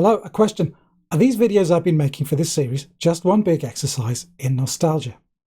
Hello, a question. Are these videos I've been making for this series just one big exercise in nostalgia?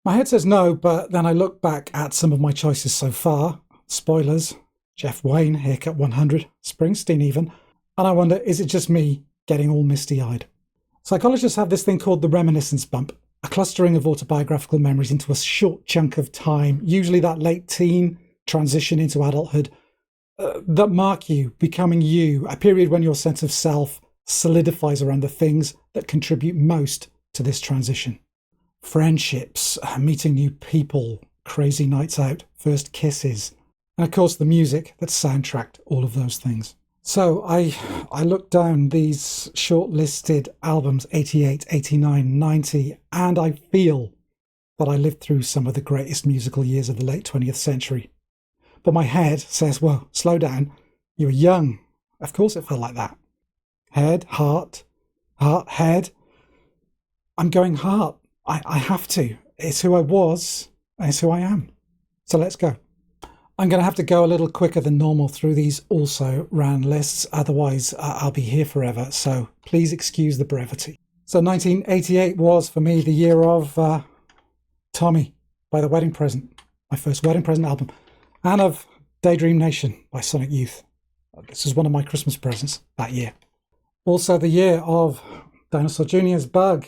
My head says no, but then I look back at some of my choices so far. Spoilers, Jeff Wayne, Haircut 100, Springsteen even, and I wonder, is it just me getting all misty-eyed? Psychologists have this thing called the reminiscence bump, a clustering of autobiographical memories into a short chunk of time, usually that late teen transition into adulthood, that mark you, becoming you, a period when your sense of self solidifies around the things that contribute most to this transition. Friendships, meeting new people, crazy nights out, first kisses, and of course the music that soundtracked all of those things. So I looked down these short-listed albums, 88, 89, 90, and I feel that I lived through some of the greatest musical years of the late 20th century. But my head says, well, slow down, you were young. Of course it felt like that. Head, heart, head. I'm going heart. I have to. It's who I was, and it's who I am. So let's go. I'm going to have to go a little quicker than normal through these also ran lists, otherwise I'll be here forever, so please excuse the brevity. So 1988 was for me the year of Tommy by The Wedding Present, my first Wedding Present album, and of Daydream Nation by Sonic Youth. This was one of my Christmas presents that year. Also the year of Dinosaur Jr.'s Bug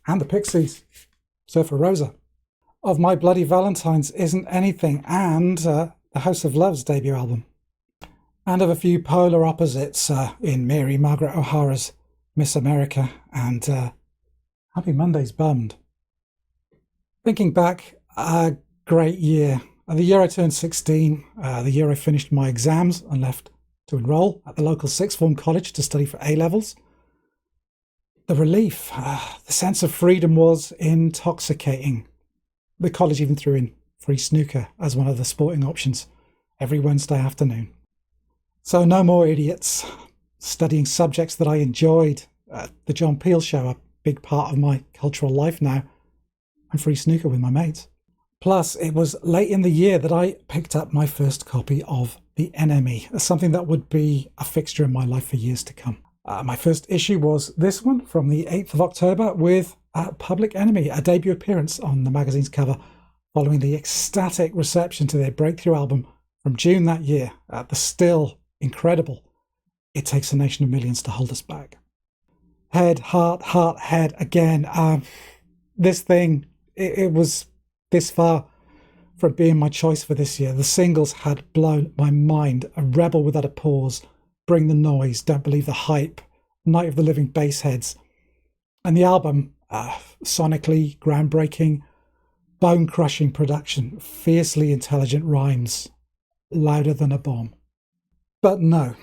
and the Pixies, Surfer Rosa, of My Bloody Valentine's Isn't Anything and the House of Love's debut album, and of a few polar opposites in Mary Margaret O'Hara's Miss America and Happy Monday's Bummed. Thinking back, a great year. The year I turned 16, the year I finished my exams and left to enrol at the local sixth form college to study for A-levels. The relief, the sense of freedom was intoxicating. The college even threw in free snooker as one of the sporting options every Wednesday afternoon. So no more idiots, studying subjects that I enjoyed. The John Peel Show, a big part of my cultural life now, and free snooker with my mates. Plus, it was late in the year that I picked up my first copy of The NME, something that would be a fixture in my life for years to come. My first issue was this one from the 8th of October with Public Enemy, a debut appearance on the magazine's cover following the ecstatic reception to their breakthrough album from June that year, the still incredible It Takes a Nation of Millions to Hold Us Back. Head, heart, head again. This thing, it was this far from being my choice for this year. The singles had blown my mind. A Rebel Without a Pause, Bring the Noise, Don't Believe the Hype, Night of the Living Bassheads. And the album, sonically groundbreaking, bone-crushing production, fiercely intelligent rhymes, louder than a bomb. But no,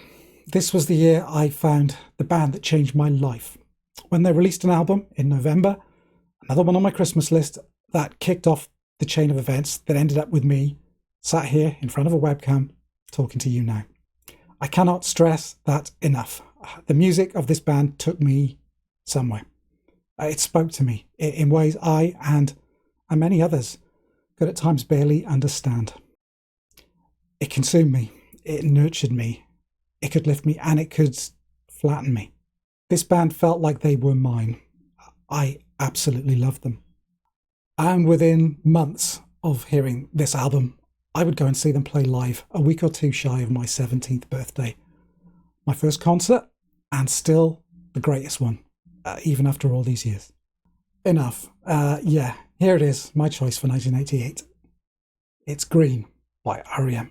this was the year I found the band that changed my life. When they released an album in November, another one on my Christmas list, that kicked off the chain of events that ended up with me sat here in front of a webcam talking to you now. I cannot stress that enough. The music of this band took me somewhere. It spoke to me in ways I and many others could at times barely understand. It consumed me, it nurtured me, it could lift me and it could flatten me. This band felt like they were mine. I absolutely loved them. And within months of hearing this album, I would go and see them play live a week or two shy of my 17th birthday. My first concert, and still the greatest one, even after all these years. Enough. Yeah, here it is, my choice for 1988. It's Green by R.E.M.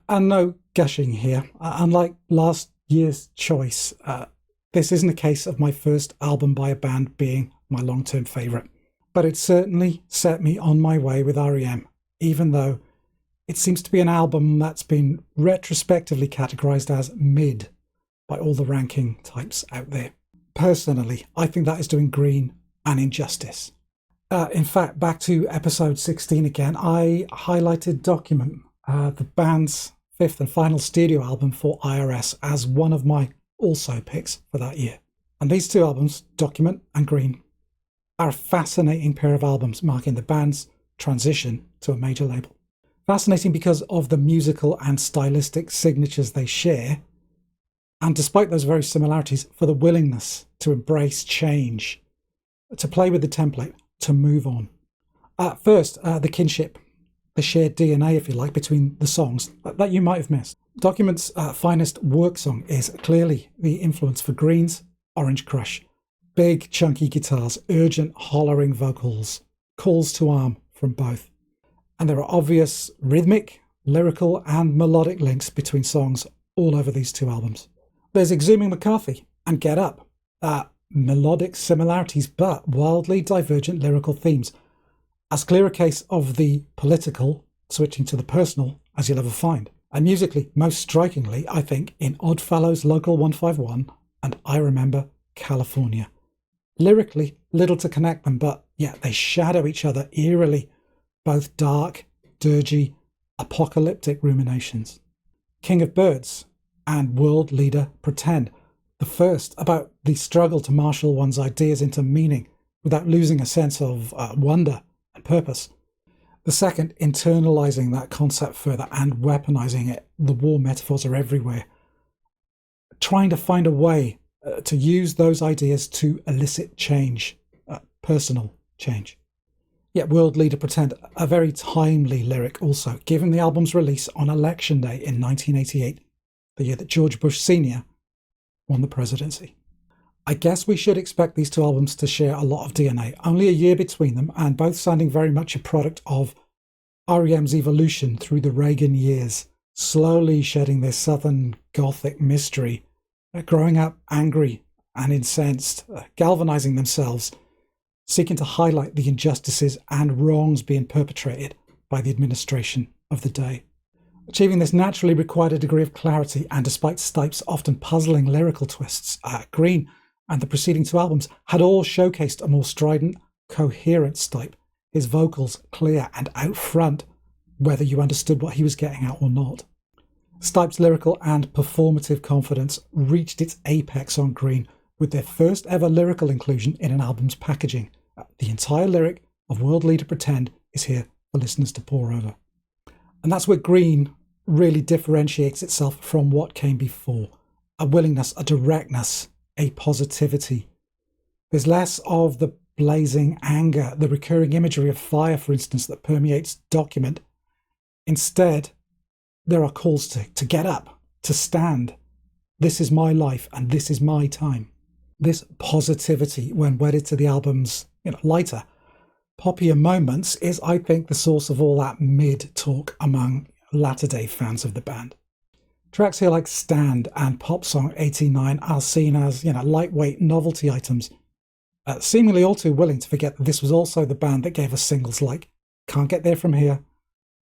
And no gushing here. Unlike last year's choice, this isn't a case of my first album by a band being my long-term favourite. But it certainly set me on my way with R.E.M, even though it seems to be an album that's been retrospectively categorised as mid by all the ranking types out there. Personally, I think that is doing Green an injustice. In fact, back to episode 16 again, I highlighted Document, the band's fifth and final studio album for IRS, as one of my also picks for that year. And these two albums, Document and Green, are a fascinating pair of albums marking the band's transition to a major label. Fascinating because of the musical and stylistic signatures they share, And despite those very similarities, for the willingness to embrace change, to play with the template, to move on. First, the kinship, the shared DNA, if you like, between the songs that you might have missed. Document's finest work song is clearly the influence for Green's Orange Crush. Big, chunky guitars, urgent, hollering vocals, calls to arm from both. And there are obvious rhythmic, lyrical, and melodic links between songs all over these two albums. There's Exhuming McCarthy and Get Up. Melodic similarities, but wildly divergent lyrical themes. As clear a case of the political switching to the personal as you'll ever find. And musically, most strikingly, I think, in Oddfellows Local 151 and I Remember California. Lyrically, little to connect them, but yet they shadow each other eerily, both dark, dirgy, apocalyptic ruminations. King of Birds and World Leader Pretend. The first about the struggle to marshal one's ideas into meaning without losing a sense of wonder and purpose. The second, internalizing that concept further and weaponizing it. The war metaphors are everywhere. Trying to find a way to use those ideas to elicit change, personal change. Yet World Leader Pretend, a very timely lyric also, given the album's release on Election Day in 1988, the year that George Bush Sr. won the presidency. I guess we should expect these two albums to share a lot of DNA, only a year between them, and both sounding very much a product of R.E.M's evolution through the Reagan years, slowly shedding their Southern Gothic mystery, growing up angry and incensed, galvanizing themselves, seeking to highlight the injustices and wrongs being perpetrated by the administration of the day. Achieving this naturally required a degree of clarity, and despite Stipe's often puzzling lyrical twists, Green and the preceding two albums had all showcased a more strident, coherent Stipe, his vocals clear and out front, whether you understood what he was getting at or not. Stipe's lyrical and performative confidence reached its apex on Green with their first ever lyrical inclusion in an album's packaging. The entire lyric of World Leader Pretend is here for listeners to pore over. And that's where Green really differentiates itself from what came before. A willingness, a directness, a positivity. There's less of the blazing anger, the recurring imagery of fire, for instance, that permeates Document. Instead, there are calls to get up, to stand. This is my life and this is my time. This positivity, when wedded to the album's lighter, poppier moments, is, I think, the source of all that mid-talk among latter-day fans of the band. Tracks here like Stand and Pop Song 89 are seen as, lightweight novelty items, seemingly all too willing to forget that this was also the band that gave us singles like Can't Get There From Here,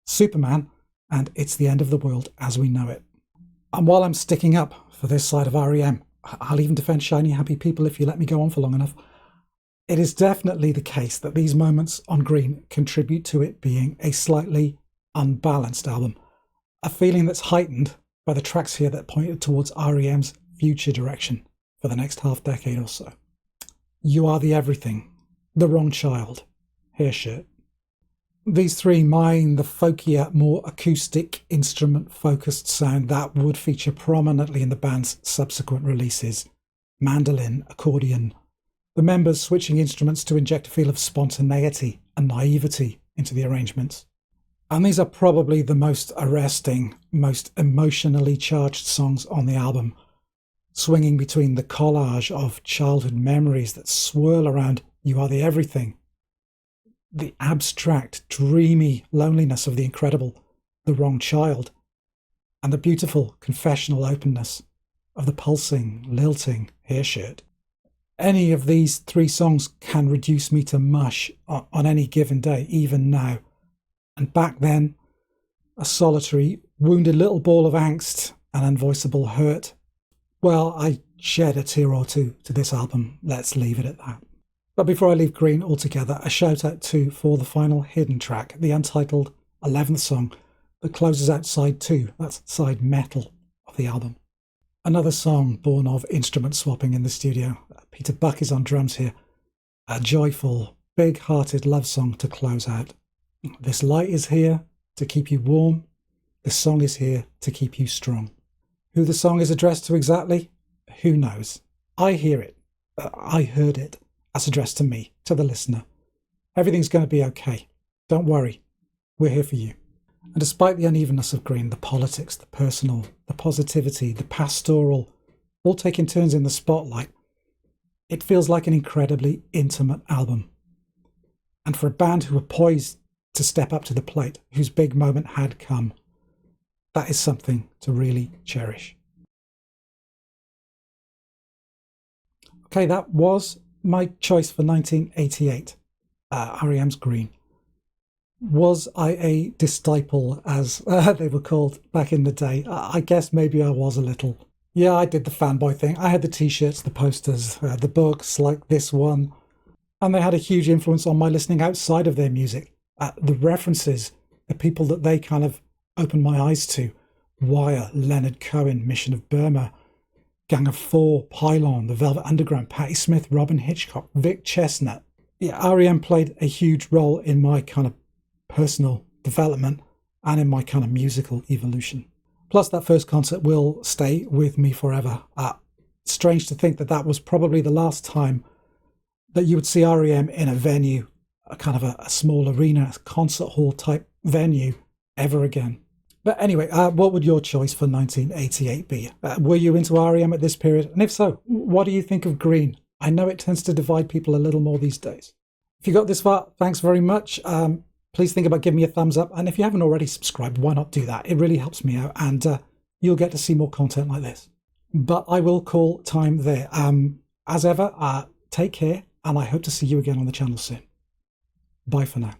Superman, and It's the End of the World as We Know It. And while I'm sticking up for this side of R.E.M, I'll even defend Shiny Happy People if you let me go on for long enough. It is definitely the case that these moments on Green contribute to it being a slightly unbalanced album, a feeling that's heightened by the tracks here that pointed towards R.E.M's future direction for the next half decade or so. You Are the Everything, The Wrong Child, Hair Shirt. These three mine the folkier, more acoustic, instrument-focused sound that would feature prominently in the band's subsequent releases. Mandolin, accordion, the members switching instruments to inject a feel of spontaneity and naivety into the arrangements. And these are probably the most arresting, most emotionally charged songs on the album, swinging between the collage of childhood memories that swirl around You Are the Everything, the abstract, dreamy loneliness of the incredible The Wrong Child, and the beautiful confessional openness of the pulsing, lilting Hair Shirt. Any of these three songs can reduce me to mush on any given day, even now. And back then, a solitary, wounded little ball of angst and unvoicable hurt. Well, I shed a tear or two to this album. Let's leave it at that. But before I leave Green altogether, a shout out to for the final hidden track, the untitled 11th song that closes out side 2, that's side metal of the album. Another song born of instrument swapping in the studio. Peter Buck is on drums here. A joyful, big-hearted love song to close out. This light is here to keep you warm. This song is here to keep you strong. Who the song is addressed to exactly? Who knows? I hear it. I heard it as addressed to me, to the listener. Everything's going to be okay. Don't worry. We're here for you. And despite the unevenness of Green, the politics, the personal, the positivity, the pastoral, all taking turns in the spotlight, it feels like an incredibly intimate album. And for a band who were poised to step up to the plate, whose big moment had come, that is something to really cherish. Okay, that was my choice for 1988, R.E.M's Green. Was I a disciple, as they were called back in the day? I guess maybe I was a little. Yeah, I did the fanboy thing. I had the t-shirts, the posters, the books like this one. And they had a huge influence on my listening outside of their music. The references, the people that they kind of opened my eyes to. Wire, Leonard Cohen, Mission of Burma, Gang of Four, Pylon, The Velvet Underground, Patti Smith, Robin Hitchcock, Vic Chestnut. Yeah, R.E.M. played a huge role in my kind of personal development and in my kind of musical evolution. Plus, that first concert will stay with me forever. Strange to think that that was probably the last time that you would see R.E.M. in a venue, a kind of a small arena, concert hall type venue ever again. But anyway, what would your choice for 1988 be? Were you into R.E.M. at this period? And if so, what do you think of Green? I know it tends to divide people a little more these days. If you got this far, thanks very much. Please think about giving me a thumbs up. And if you haven't already subscribed, why not do that? It really helps me out and you'll get to see more content like this. But I will call time there. As ever, take care and I hope to see you again on the channel soon. Bye for now.